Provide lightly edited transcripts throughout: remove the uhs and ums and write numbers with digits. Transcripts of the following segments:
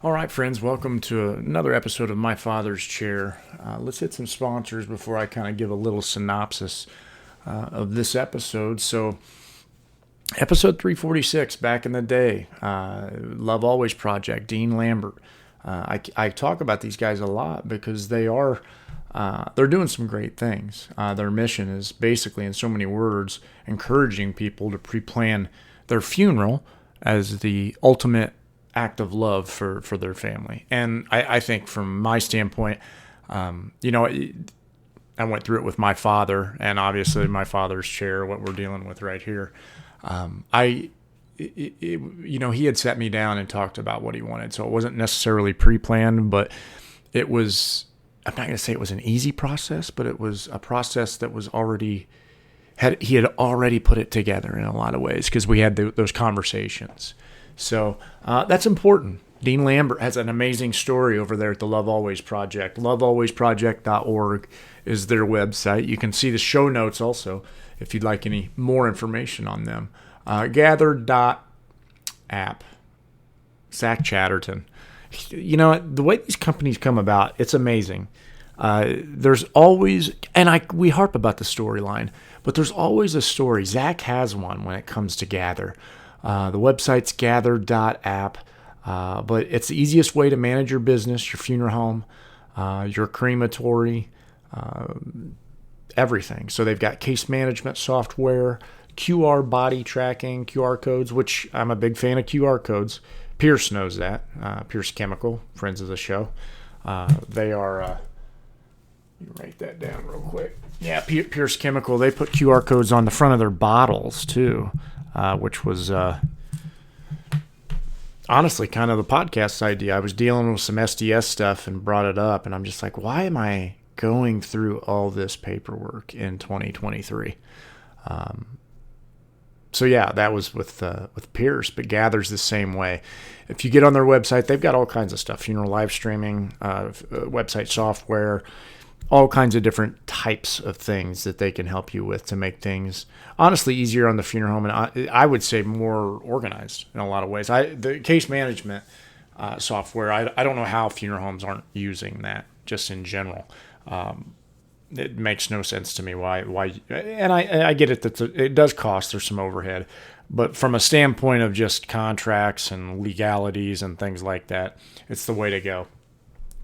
All right, friends, welcome to another episode of My Father's Chair. Let's hit some sponsors before I kind of give a little synopsis of this episode. So, episode 346, back in the day, Love Always Project, Dean Lambert. I talk about these guys a lot because they're doing some great things. Their mission is basically, in so many words, encouraging people to pre-plan their funeral as the ultimate act of love for their family. And I think from my standpoint, I went through it with my father, and obviously my father's chair, what we're dealing with right here. He had set me down and talked about what he wanted. So it wasn't necessarily pre-planned, but it was, I'm not going to say it was an easy process, but it was a process that was he had already put it together in a lot of ways because we had those conversations. So that's important. Dean Lambert has an amazing story over there at the Love Always Project. LoveAlwaysProject.org is their website. You can see the show notes also if you'd like any more information on them. Gather.app. Zach Chatterton. The way these companies come about, it's amazing. There's always, and we harp about the storyline, but there's always a story. Zach has one when it comes to Gather. The website's gather.app, but it's the easiest way to manage your business, your funeral home, your crematory, everything. So they've got case management software, QR body tracking, QR codes, which I'm a big fan of QR codes. Pierce knows that. Pierce Chemical, friends of the show. They are, you write that down real quick. Yeah, Pierce Chemical, they put QR codes on the front of their bottles too. Which was honestly kind of the podcast's idea. I was dealing with some SDS stuff and brought it up, and I'm just like, why am I going through all this paperwork in 2023? So yeah, that was with Pierce, but Gather's the same way. If you get on their website, they've got all kinds of stuff: funeral live streaming, website software, all kinds of different types of things that they can help you with to make things honestly easier on the funeral home, and I would say more organized in a lot of ways. The case management software, I don't know how funeral homes aren't using that just in general. It makes no sense to me why, and I get it that it does cost. There's some overhead, but from a standpoint of just contracts and legalities and things like that, it's the way to go.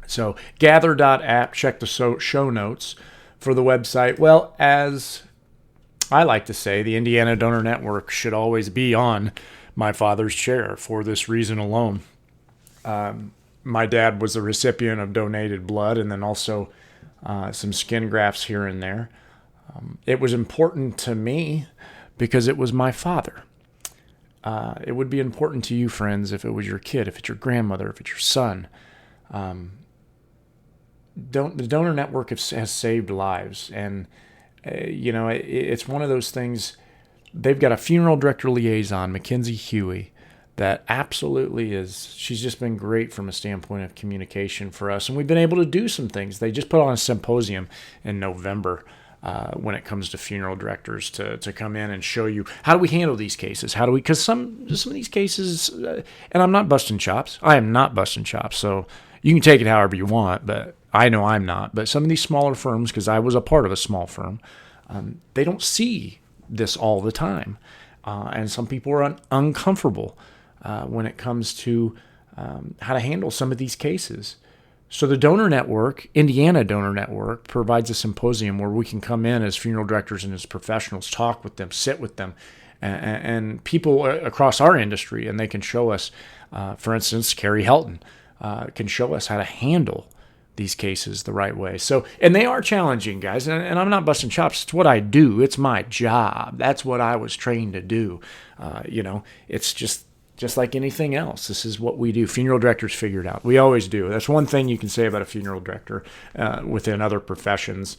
So gather.app, check the show notes for the website. Well, as I like to say, the Indiana Donor Network should always be on My Father's Chair for this reason alone. My dad was a recipient of donated blood and then also some skin grafts here and there. It was important to me because it was my father. It would be important to you, friends, if it was your kid, if it's your grandmother, if it's your son. The donor network has saved lives, and it's one of those things. They've got a funeral director liaison, Mackenzie Huey, that absolutely is. She's just been great from a standpoint of communication for us, and we've been able to do some things. They just put on a symposium in November when it comes to funeral directors to come in and show you how do we handle these cases. Because some of these cases, and I'm not busting chops. I am not busting chops, so you can take it however you want, but I know I'm not. But some of these smaller firms, because I was a part of a small firm, they don't see this all the time. And some people are uncomfortable when it comes to how to handle some of these cases. So the donor network, Indiana Donor Network, provides a symposium where we can come in as funeral directors and as professionals, talk with them, sit with them, and people across our industry, and they can show us, for instance, Carrie Helton can show us how to handle these cases the right way. So, and they are challenging, guys, and I'm not busting chops. It's what I do. It's my job. That's what I was trained to do. It's just like anything else. This is what we do. Funeral directors figure it out. We always do. That's one thing you can say about a funeral director within other professions.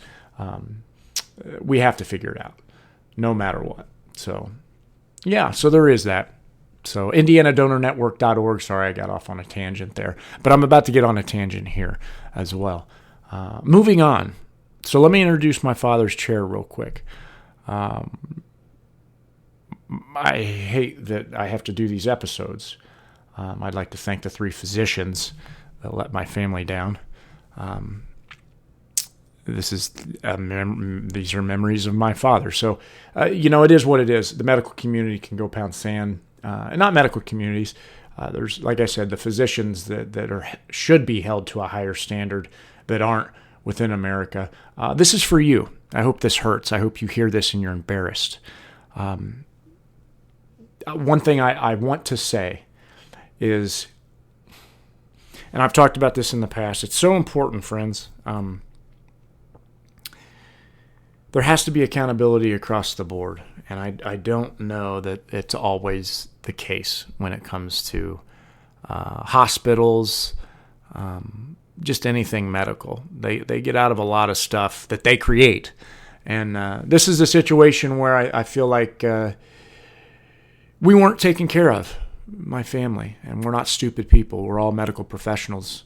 We have to figure it out no matter what. So, yeah, so there is that. So IndianaDonorNetwork.org. Sorry, I got off on a tangent there. But I'm about to get on a tangent here as well. Moving on. So let me introduce My Father's Chair real quick. I hate that I have to do these episodes. I'd like to thank the 3 physicians that let my family down. These are memories of my father. So, it is what it is. The medical community can go pound sand, and not medical communities. There's, like I said, the physicians that should be held to a higher standard that aren't within America. This is for you. I hope this hurts. I hope you hear this and you're embarrassed. One thing I want to say is, and I've talked about this in the past, it's so important, friends. There has to be accountability across the board, and I don't know that it's always the case when it comes to hospitals, just anything medical. They get out of a lot of stuff that they create, and this is a situation where I feel like we weren't taken care of, my family, and we're not stupid people. We're all medical professionals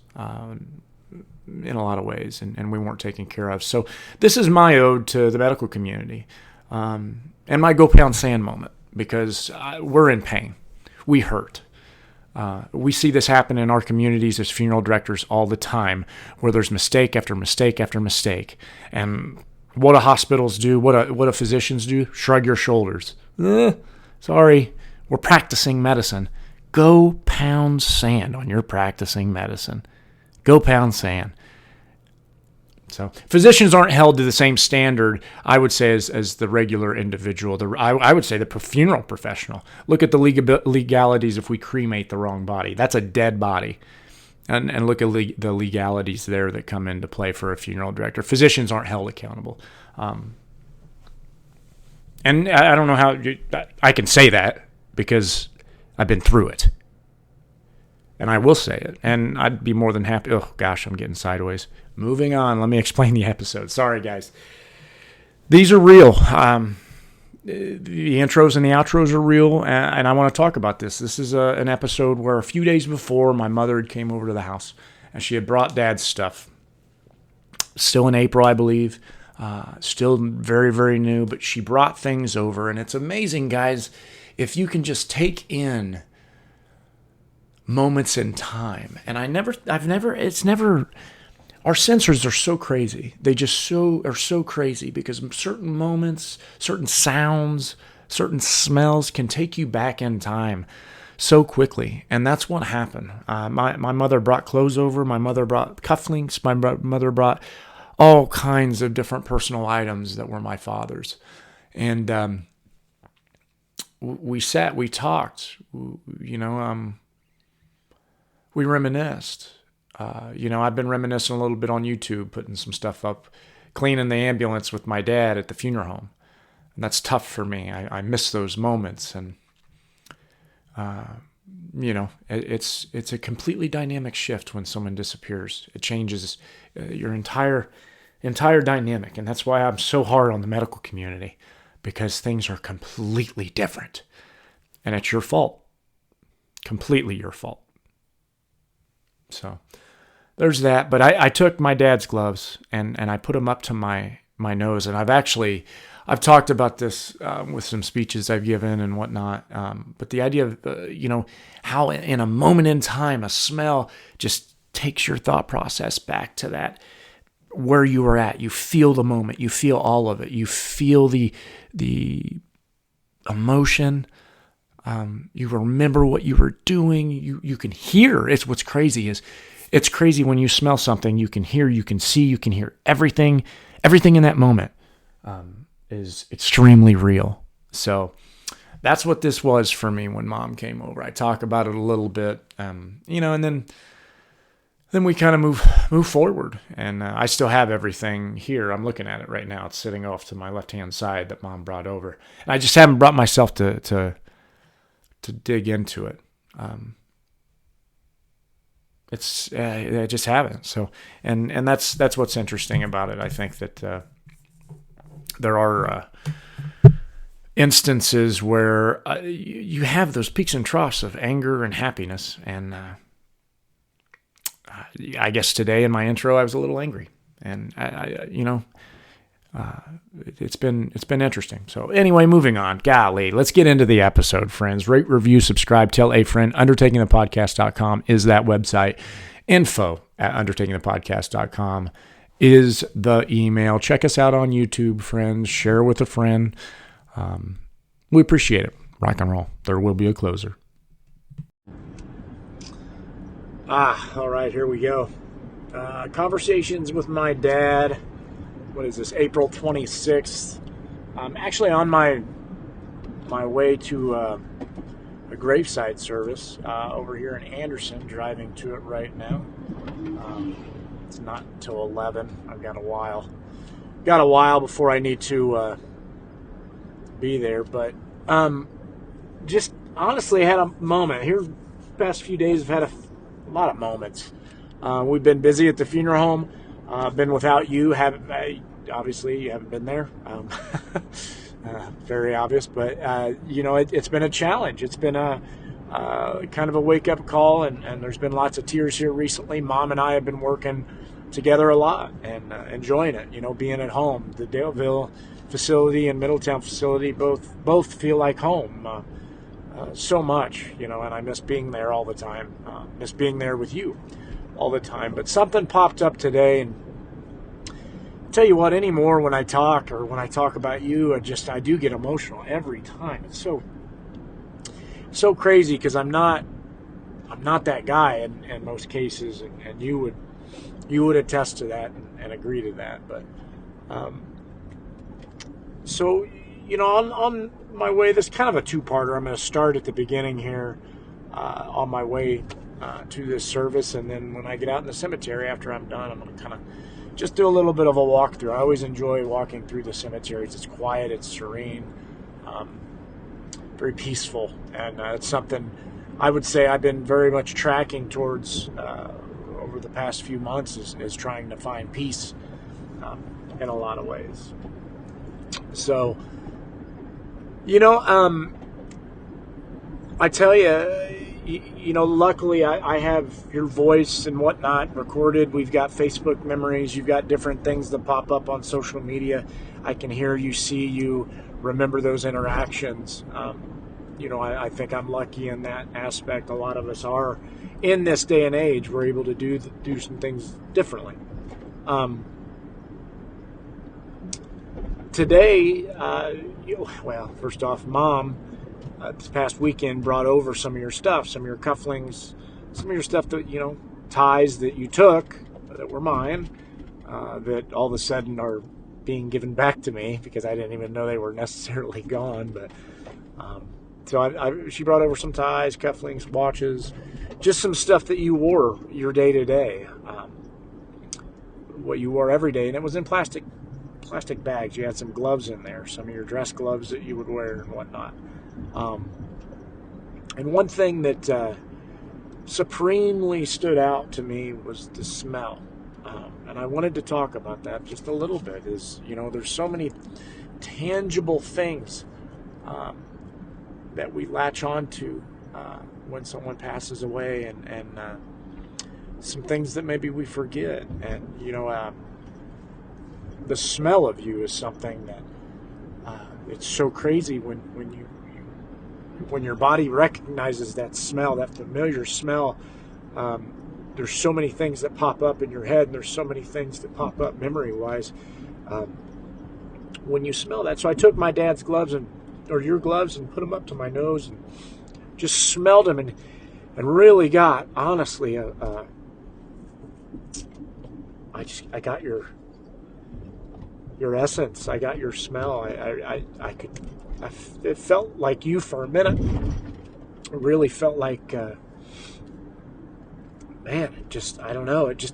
in a lot of ways, and we weren't taken care of. So this is my ode to the medical community, and my go pound sand moment, because we're in pain. We hurt. We see this happen in our communities as funeral directors all the time, where there's mistake after mistake after mistake. And what do hospitals do? What do physicians do? Shrug your shoulders. Sorry, we're practicing medicine. Go pound sand on your practicing medicine. Go pound sand. So physicians aren't held to the same standard, I would say, as the regular individual. I would say the funeral professional. Look at the legalities if we cremate the wrong body. That's a dead body. And look at the legalities there that come into play for a funeral director. Physicians aren't held accountable. And I don't know how I can say that, because I've been through it. And I will say it. And I'd be more than happy. Oh, gosh, I'm getting sideways. Moving on. Let me explain the episode. Sorry, guys. These are real. The intros and the outros are real. And I want to talk about this. This is an episode where a few days before, my mother came over to the house. And she had brought Dad's stuff. Still in April, I believe. Still very, very new. But she brought things over. And it's amazing, guys, if you can just take in moments in time. And our sensors are so crazy. They just are so crazy, because certain moments, certain sounds, certain smells can take you back in time so quickly. And that's what happened. My mother brought clothes over. My mother brought cufflinks. My mother brought all kinds of different personal items that were my father's. And we sat, we talked, we reminisced. I've been reminiscing a little bit on YouTube, putting some stuff up, cleaning the ambulance with my dad at the funeral home. And that's tough for me. I miss those moments. And, it's a completely dynamic shift when someone disappears. It changes your entire dynamic. And that's why I'm so hard on the medical community, because things are completely different. And it's your fault. Completely your fault. So there's that. But I took my dad's gloves and I put them up to my nose. And I've talked about this with some speeches I've given and whatnot. But the idea of, how in a moment in time, a smell just takes your thought process back to that, where you were at. You feel the moment. You feel all of it. You feel the emotion. You remember what you were doing. You can hear. It's what's crazy is, it's crazy when you smell something. You can hear, you can see, you can hear everything. Everything in that moment is extremely real. So that's what this was for me when Mom came over. I talk about it a little bit, and then we kind of move forward. And I still have everything here. I'm looking at it right now. It's sitting off to my left-hand side that Mom brought over. And I just haven't brought myself to dig into it. I just haven't. So, and that's what's interesting about it. I think that there are instances where you have those peaks and troughs of anger and happiness. And I guess today in my intro, I was a little angry. And it's been interesting. So anyway, moving on. Golly, let's get into the episode, friends. Rate, review, subscribe, tell a friend. Undertakingthepodcast.com is that website. info@undertakingthepodcast.com is the email. Check us out on YouTube, friends. Share with a friend. We appreciate it. Rock and roll. There will be a closer. All right, here we go. Conversations with my dad. What is this? April 26th. I'm actually on my way to a graveside service over here in Anderson, driving to it right now. It's not until 11. I've got a while. Got a while before I need to be there, but just honestly had a moment. Here the past few days I've had a lot of moments. We've been busy at the funeral home. Been without you. Obviously, you haven't been there. Very obvious, but it's been a challenge. It's been a kind of a wake-up call, and there's been lots of tears here recently. Mom and I have been working together a lot and enjoying it. Being at home. The Daleville facility and Middletown facility both feel like home. So much, and I miss being there all the time. Miss being there with you all the time. But something popped up today, and I'll tell you what, anymore when I talk about you, I do get emotional every time. It's so crazy because I'm not that guy in most cases, and you would attest to that and agree to that. But so on my way, this is kind of a two-parter. I'm going to start at the beginning here on my way to this service, and then when I get out in the cemetery after I'm done, I'm going to kind of just do a little bit of a walkthrough. I always enjoy walking through the cemeteries. It's quiet, it's serene, very peaceful, and it's something I would say I've been very much tracking towards over the past few months is trying to find peace in a lot of ways. So, I tell you, luckily I have your voice and whatnot recorded. We've got Facebook memories. You've got different things that pop up on social media. I can hear you, see you, remember those interactions. I think I'm lucky in that aspect. A lot of us are in this day and age. We're able to do some things differently. Today, first off, Mom, this past weekend brought over some of your stuff, some of your cufflinks, some of your stuff that, ties that you took that were mine, that all of a sudden are being given back to me because I didn't even know they were necessarily gone. But so she brought over some ties, cufflinks, watches, just some stuff that you wore your day to day, what you wore every day, and it was in plastic bags. You had some gloves in there, some of your dress gloves that you would wear and whatnot. And one thing that supremely stood out to me was the smell. And I wanted to talk about that just a little bit. There's so many tangible things that we latch onto when someone passes away, and some things that maybe we forget. And the smell of you is something that it's so crazy when your body recognizes that smell, that familiar smell. There's so many things that pop up in your head, and there's so many things that pop up memory-wise when you smell that. So I took my dad's gloves or your gloves and put them up to my nose and just smelled them, and really got, honestly, I got your essence. I got your smell. It felt like you for a minute. It really felt like, it just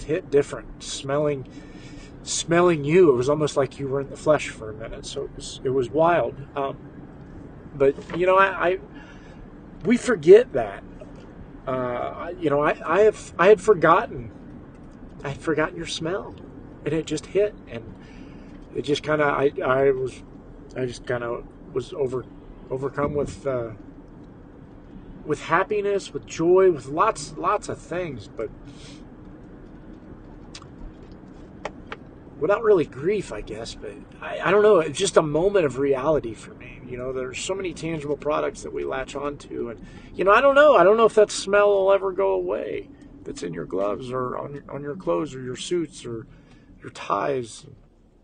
hit different. Smelling you, it was almost like you were in the flesh for a minute. So it was wild. But we forget that. I had forgotten your smell, and it just hit, and it just kind of I just kind of was overcome with happiness, with joy, with lots of things. But well, not really grief, I guess, but I don't know. It's just a moment of reality for me. There's so many tangible products that we latch onto, and I don't know. I don't know if that smell will ever go away. That's in your gloves or on your clothes or your suits or your ties.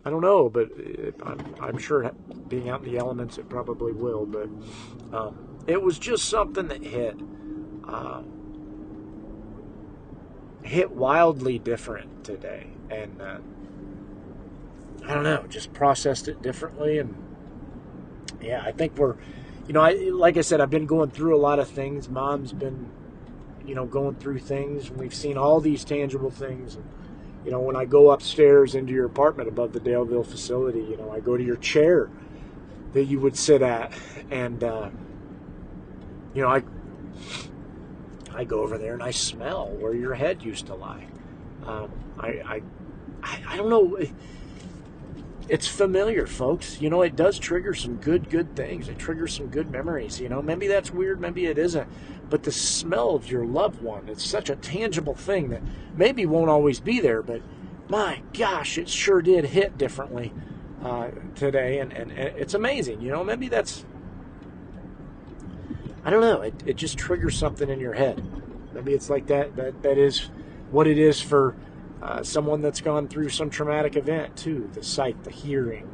I don't know, but I'm sure being out in the elements, it probably will. But it was just something that uh, hit wildly different today, and I don't know, just processed it differently. And yeah, I think like I said, I've been going through a lot of things. Mom's been, going through things, and we've seen all these tangible things. And, when I go upstairs into your apartment above the Daleville facility, I go to your chair that you would sit at, and I go over there and I smell where your head used to lie. I don't know. It's familiar, folks. It does trigger some good things. It triggers some good memories. Maybe that's weird, maybe it isn't. But the smell of your loved one, it's such a tangible thing that maybe won't always be there, but my gosh, it sure did hit differently today. And it's amazing. Maybe that's, I don't know, it just triggers something in your head. Maybe it's like that is what it is for someone that's gone through some traumatic event too. The sight, the hearing,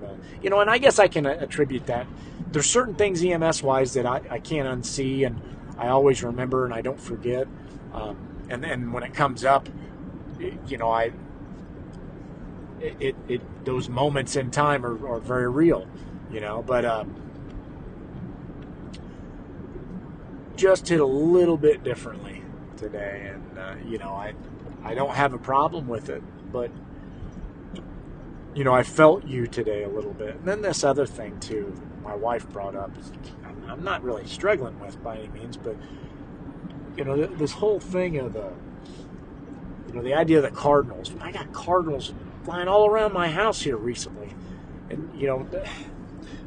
and I guess I can attribute that. There's certain things EMS wise that I can't unsee, and I always remember and I don't forget. And then when it comes up, those moments in time are very real, but just hit a little bit differently today, and I don't have a problem with it, but I felt you today a little bit. And then this other thing too, my wife brought up, I'm not really struggling with by any means, but this whole thing of the idea of the cardinals. I got cardinals flying all around my house here recently, and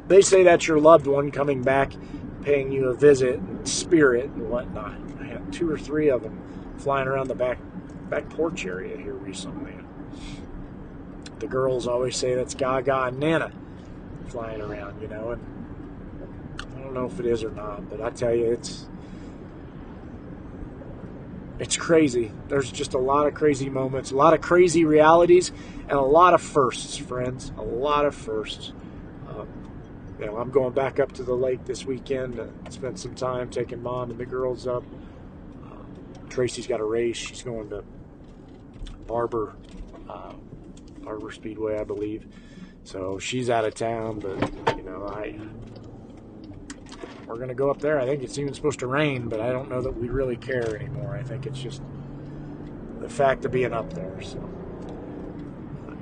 they say that's your loved one coming back, paying you a visit, and spirit and whatnot. I had 2 or 3 of them flying around the back porch area here recently. The girls always say that's Gaga and Nana flying around, and I don't know if it is or not, but I tell you, it's crazy. There's just a lot of crazy moments, a lot of crazy realities, and a lot of firsts, friends. A lot of firsts. I'm going back up to the lake this weekend to spend some time taking Mom and the girls up. Tracy's got a race. She's going to Barber Speedway, I believe. So she's out of town, but we're going to go up there. I think it's even supposed to rain, but I don't know that we really care anymore. I think it's just the fact of being up there. So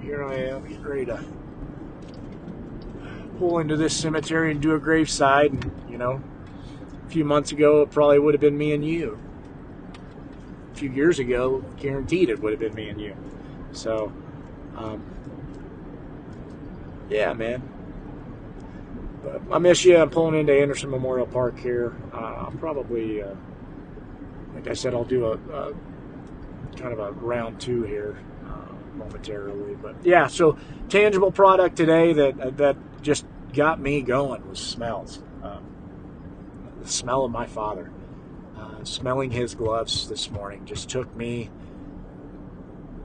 here I am, getting ready to pull into this cemetery and do a graveside. And, a few months ago, it probably would have been me and you. A few years ago, guaranteed it would have been me and you. So, yeah, man. But I miss you. I'm pulling into Anderson Memorial Park here. I'll probably, like I said, I'll do a kind of a round 2 here momentarily. But yeah, so tangible product today that just got me going was smells. The smell of my father. Smelling his gloves this morning just took me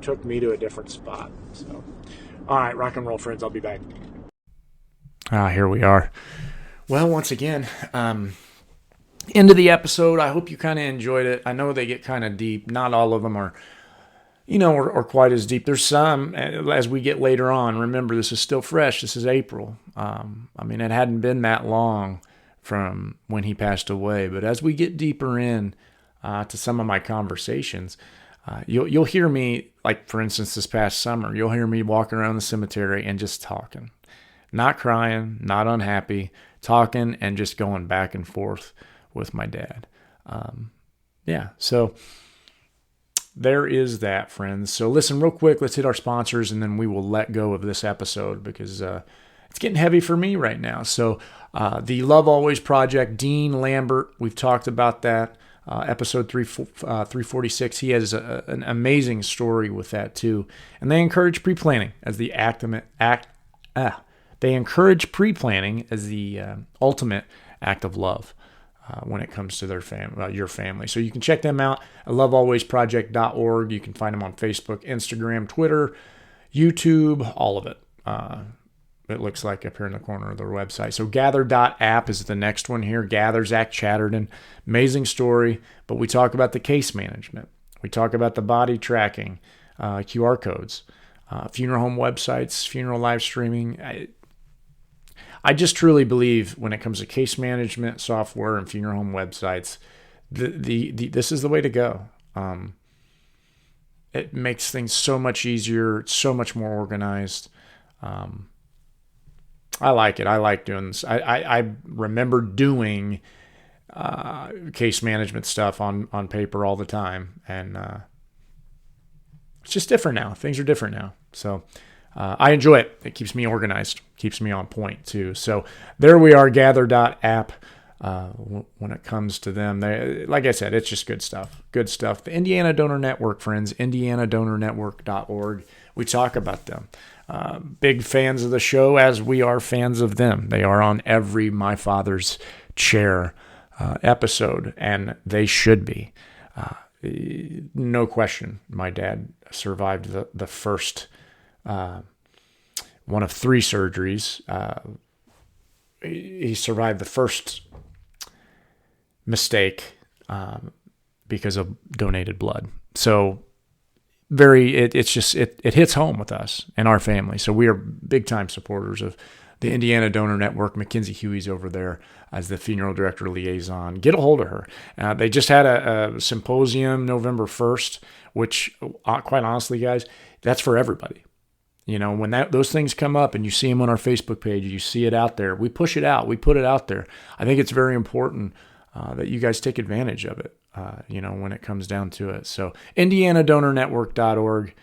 to a different spot. So, all right, rock and roll, friends. I'll be back. Here we are. Well, once again, end of the episode. I hope you kind of enjoyed it. I know they get kind of deep. Not all of them are, or quite as deep. There's some as we get later on. Remember, this is still fresh. This is April. It hadn't been that long from when he passed away. But as we get deeper in to some of my conversations, you'll hear me, like for instance, this past summer, you'll hear me walking around the cemetery and just talking. Not crying, not unhappy, talking and just going back and forth with my dad. So there is that, friends. So listen real quick, let's hit our sponsors and then we will let go of this episode because it's getting heavy for me right now. So the Love Always Project, Dean Lambert, we've talked about that. episode 346. He has an amazing story with that too. And they encourage pre-planning as the they encourage pre-planning as the ultimate act of love when it comes to your family. So you can check them out at lovealwaysproject.org. You can find them on Facebook, Instagram, Twitter, YouTube, all of it. It looks like up here in the corner of their website. So gather.app is the next one here. Gather, Zach Chatterton. Amazing story. But we talk about the case management. We talk about the body tracking, QR codes, funeral home websites, funeral live streaming. I just truly believe when it comes to case management software and funeral home websites, this is the way to go. It makes things so much easier, so much more organized. I like it. I like doing this. I remember doing case management stuff on paper all the time, and it's just different now. Things are different now. So I enjoy it. It keeps me organized, keeps me on point too. So there we are, gather.app. When it comes to them, like I said, it's just good stuff. Good stuff. The Indiana Donor Network, friends, indianadonornetwork.org. We talk about them. Big fans of the show, as we are fans of them. They are on every My Father's Chair episode, and they should be. No question, my dad survived the first one of 3 surgeries. He survived the first mistake because of donated blood. So it hits home with us and our family. So we are big time supporters of the Indiana Donor Network. Mackenzie Huey's over there as the funeral director liaison. Get a hold of her. They just had a symposium November 1st, which quite honestly, guys, that's for everybody. You know, when those things come up and you see them on our Facebook page, you see it out there, we push it out, we put it out there. I think it's very important that you guys take advantage of it, when it comes down to it. So indianadonornetwork.org,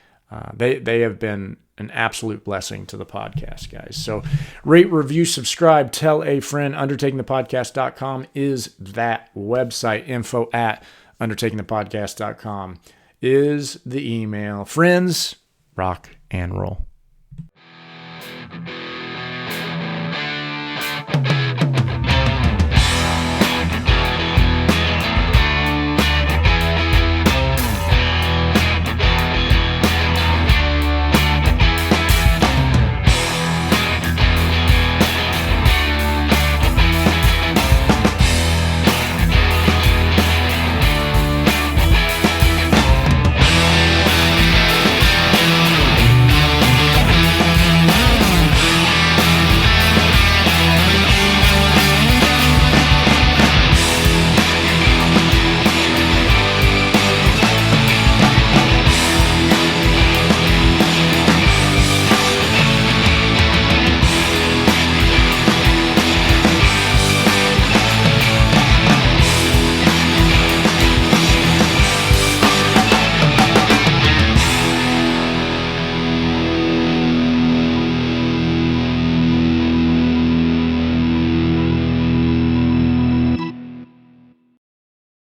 they have been an absolute blessing to the podcast, guys. So rate, review, subscribe, tell a friend. Undertakingthepodcast.com is that website. info@undertakingthepodcast.com is the email. Friends, rock and roll.